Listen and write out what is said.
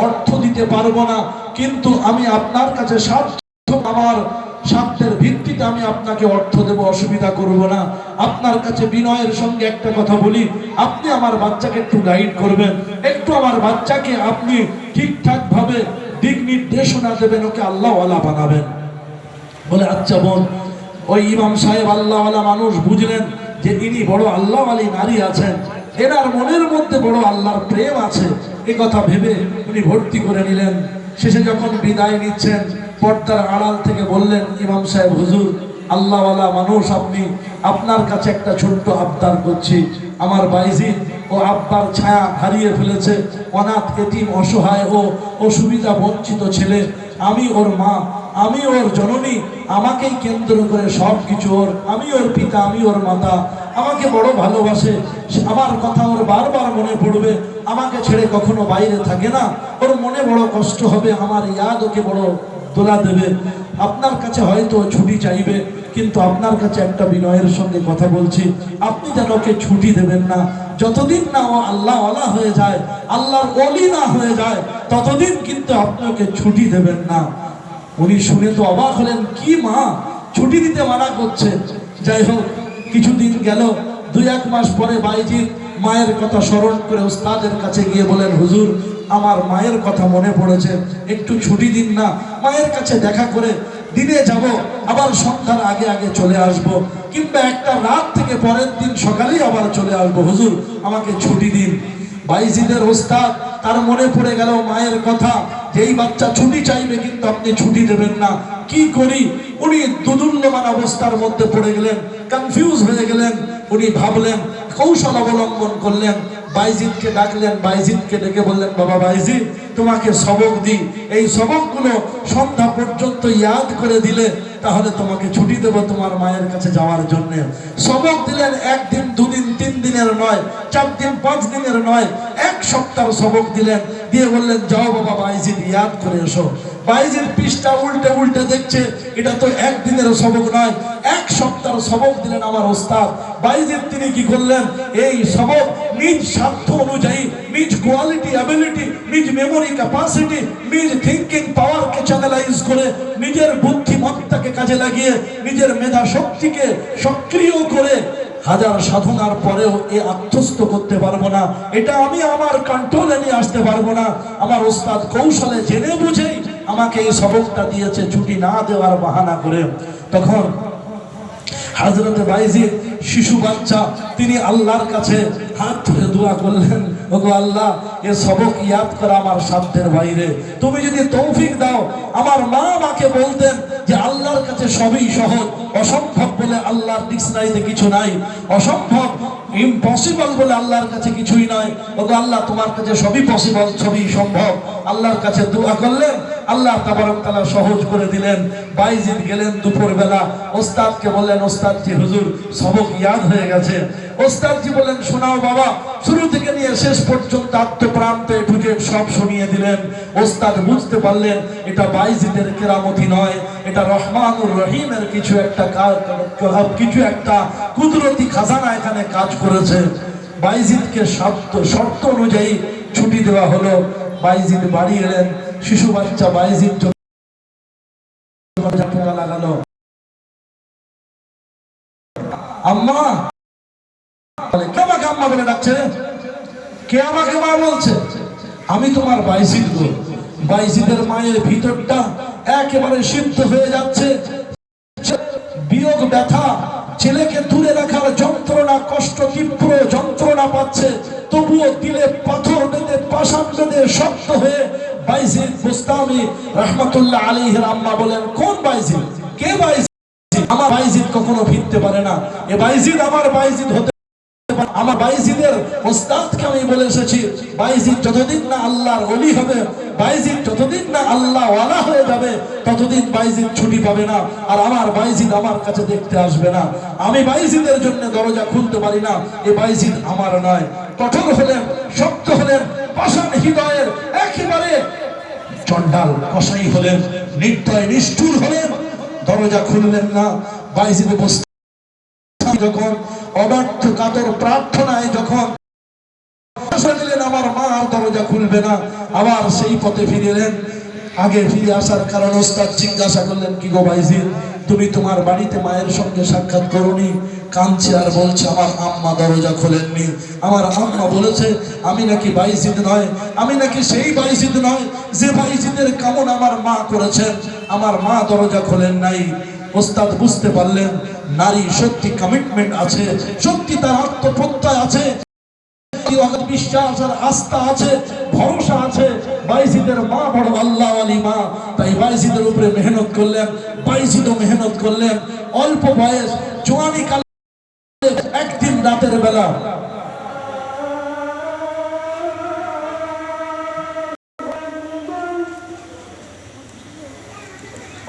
অর্থ দিতে পারবো না, কিন্তু আমি আপনার কাছে আমার স্বার্থের ভিত্তিতে আমি আপনাকে অর্থ দেব, অসুবিধা করব না। আপনার কাছে বিনয়ের সঙ্গে একটা কথা বলি, আপনি আমার বাচ্চাকে একটু গাইড করবেন, একটু আমার বাচ্চাকে আপনি ঠিকঠাক ভাবে দিক নির্দেশনা দেবেন, ওকে আল্লাহওয়ালা বানাবেন। বলে আচ্ছা বোন। ওই ইমাম সাহেব আল্লাহওয়ালা মানুষ বুঝলেন যে ইনি বড় আল্লাহওয়ালী নারী আছেন, এনার মনের মধ্যে বড় আল্লাহর প্রেম আছে, এ কথা ভেবে উনি ভর্তি করে নিলেন। শেষে যখন বিদায় নিচ্ছেন, পর্দার আড়াল থেকে বললেন ইমাম সাহেব, হুজুর আল্লাহওয়ালা মানুষ আপনি, আপনার কাছে একটা ছোট্ট আবদার করছি। আমার বাইজিদ ও আব্বার ছায়া হারিয়ে ফেলেছে, অনাথ এতিম অসহায় ও অসুবিধা বঞ্চিত ছেলে। আমি ওর মা, আমি ওর জননী, আমাকেই কেন্দ্র করে সব কিছু ওর, আমি ওর পিতা, আমি ওর মাতা, আমাকে বড় ভালোবাসে, আমার কথা ওর বারবার মনে পড়বে, আমাকে ছেড়ে কখনো বাইরে থাকে না, ওর মনে বড় কষ্ট হবে, আমার ইয়াদ ওকে বড় দোলা দেবে। আপনার কাছে হয়তো ছুটি চাইবে, কিন্তু আপনার কাছে একটা বিনয়ের সঙ্গে কথা বলছি, আপনি যেন ওকে ছুটি দেবেন না। যতদিন না ও আল্লাহওয়ালা হয়ে যায়, আল্লাহর ওলি না হয়ে যায়, ততদিন কিন্তু আপনি ওকে ছুটি দেবেন না। উনি শুনে তো অবাক হলেন, কি মা ছুটি দিতে মানা করছে? যাই হোক, কিছুদিন গেল, 2-1 মাস পরে বাইজিদ মায়ের কথা স্মরণ করে উস্তাদের কাছে গিয়ে বলেন, হুজুর আমার মায়ের কথা মনে পড়েছে, একটু ছুটি দিন না, মায়ের কাছে দেখা করে দিনে যাব, আবার সন্ধ্যার আগে আগে চলে আসব, কিংবা একটা রাত থেকে পরের দিন সকালেই আবার চলে আসবো, হুজুর আমাকে ছুটি দিন। বাইজিদের ওস্তাদ, তার মনে পড়ে গেল মায়ের কথা, যেই বাচ্চা ছুটি চাইবে কিন্তু আপনি ছুটি দেবেন না, কি করি? উনি দুদুল্যমান অবস্থার মধ্যে পড়ে গেলেন, কনফিউজ হয়ে গেলেন। উনি ভাবলেন, কৌশল অবলম্বন করলেন, বাইজিদকে ডাকলেন, বাইজিদকে ডেকে বললেন, বাবা বাইজিদ তোমাকে সবক দিই, এই সবকগুলো সন্ধ্যা পর্যন্ত ইয়াদ করে দিলে তাহলে তোমাকে ছুটি দেব তোমার মায়ের কাছে যাওয়ার জন্য। সবক দিলেন, 1 দিন 2 দিন 3 দিনের নয়, 4 দিন 5 দিনের নয়, 1 সপ্তাহ সবক দিলেন, দিয়ে বললেন, যাও বাবা বাইজিদ ইয়াদ করে এসো। বাইজিদ পৃষ্ঠা উল্টে উল্টে দেখছে, এটা তো 1 দিনের সবক নয়, 1 সপ্তাহ সবক দিলেন আমার ওস্তাদ। বাইজিদ তিনি কি করলেন, এই সবক নিজ সাধ্য অনুযায়ী, নিজ কোয়ালিটি অ্যাবিলিটি, নিজ মেমোরি ক্যাপাসিটি, নিজ থিঙ্কিং পাওয়ারকে চ্যানেলাইজ করে, নিজের বুদ্ধিমত্তাকে কাজে লাগিয়ে, নিজের মেধা শক্তিকে সক্রিয় করে, হাজার সাধনার পরেও এ আত্মস্থ করতে পারবো না, এটা আমি আমার কন্ট্রোলে নিয়ে আসতে পারবো না। আমার ওস্তাদ কৌশলে জেনে বুঝেই আমাকে এই সবকটা দিয়েছে, ছুটি না দেওয়ার বাহানা করে। তখন হযরত বাইজিদ শিশু বাচ্চা, তিনি আল্লাহর কাছে হাত ধরে দোয়া করলেন, ওগো আল্লাহ এ সবক ইয়াদ করা আমার সাধ্যের বাইরে, তুমি যদি তৌফিক দাও। আমার মা আমাকে বলতেন যে আল্লাহর কাছে সবই সহজ, অসম্ভব বলে আল্লাহর ডিকশনারিতে কিছু নাই, অসম্ভব ইম্পসিবল বলে আল্লাহর কাছে কিছুই নয়। ওগো আল্লাহ তোমার কাছে সবই পসিবল, সবই সম্ভব। আল্লাহর কাছে দোয়া করলেন, আল্লাহ তাবারক তাআলা সহজ করে দিলেন। বাইজিদ গেলেন দুপুর বেলা, ওস্তাদকে বললেন, ওস্তাদজি হুজুর সবক ইয়াদ হয়ে গেছে। ওস্তাদজি বললেন, শোনাও বাবা। শুরু থেকে নিয়ে শেষ পর্যন্ত আত্মপ্রান্তে ঢুকে সব শুনিয়ে দিলেন। ওস্তাদ বুঝতে পারলেন এটা বাইজিদের কেরামতি নয়, এটা রহমানুর রহিমের কিছু একটা কুদরতি খাজানা এখানে কাজ করেছে। বাইজিদকে শর্ত অনুযায়ী ছুটি দেওয়া হলো। বাইজিদ বাড়ি এলেন, শিশু বাচ্চা বাইজিদ লাগালো, আম্মা কে আমাকে আম্মা বলে ডাকছে? কে আমাকে মা বলছে? আমি তোমার বাইজিদ গো। বাইজিদের মায়ের ভিতরটা একেবারে সিদ্ধ হয়ে যাচ্ছে, বিয়োগ ব্যথা, ছেলেকে দূরে রাখার যন্ত্রণা, কষ্ট, তীব্র যন্ত্রণা পাচ্ছে, তবুও দিলে পাথর বেঁধে, পাষাণ বেঁধে শক্ত হয়ে বাইজিদ বুস্তামি রহমাতুল্লাহ আলাইহির আম্মা বলেন, কোন বাইজিদ? কে বাইজিদ? আমার বাইজিদ কখনো ভিড়তে পারে না, এ বাইজিদ আমার বাইজিদ হতে, আমার বাইজিদের ওস্তাদকে আমি বলে এসেছি, বাইজিদ যতদিন না আল্লাহর ওলি হবে, বাইজিদ যতদিন না আল্লাহ ওয়ালা হয়ে যাবে, ততদিন বাইজিদ ছুটি পাবে না, আর আমার বাইজিদ আমার কাছে দেখতে আসবে না। আমি বাইজিদের জন্য দরজা খুলতে পারি না, এ বাইজিদ আমার নয়। কঠোর হলেন, শক্ত হলেন, পাষাণ হৃদয়ের একেবারে চন্ডাল কসাই হলেন, নির্দয় নিষ্ঠুর হলেন, দরজা খুললেন না। বাইজিদ যখন অবাধ্য কাতর প্রার্থনায় যখন দিলেন আমার মা আর দরজা খুলবে না, আবার সেই পথে ফিরে এলেন। আগে ফিরে আসার কারণ ওস্তাদ জিজ্ঞাসা করলেন, কি গো বাইজিদ, তুমি তোমার বাড়িতে মায়ের সঙ্গে সাক্ষাৎ করোনি? কাঁদছে আর বলছে আমার আম্মা দরজা খোলেননি। আমার আম্মা বলেছে আমি নাকি বাইজিদ নয়, আমি নাকি সেই বাইজিদ নয় যে বাইজিদের কামনা আমার মা করেছেন, আমার মা দরজা খোলেন নাই। ওস্তাদ বুঝতে পারলেন নারী সত্যি কমিটমেন্ট আছে, সত্যি তার আত্মপ্রত্যয় আছে, বিশ্বাস আর আস্থা আছে, ভরসা আছে। বাইজিদের মা বড় আল্লাহওয়ালি মা, তাই বাইজিদের উপরে মেহনত করলেন, বাইজিদও মেহনত করলেন। অল্প বয়স জওয়ানি কালে একদিন রাতের বেলা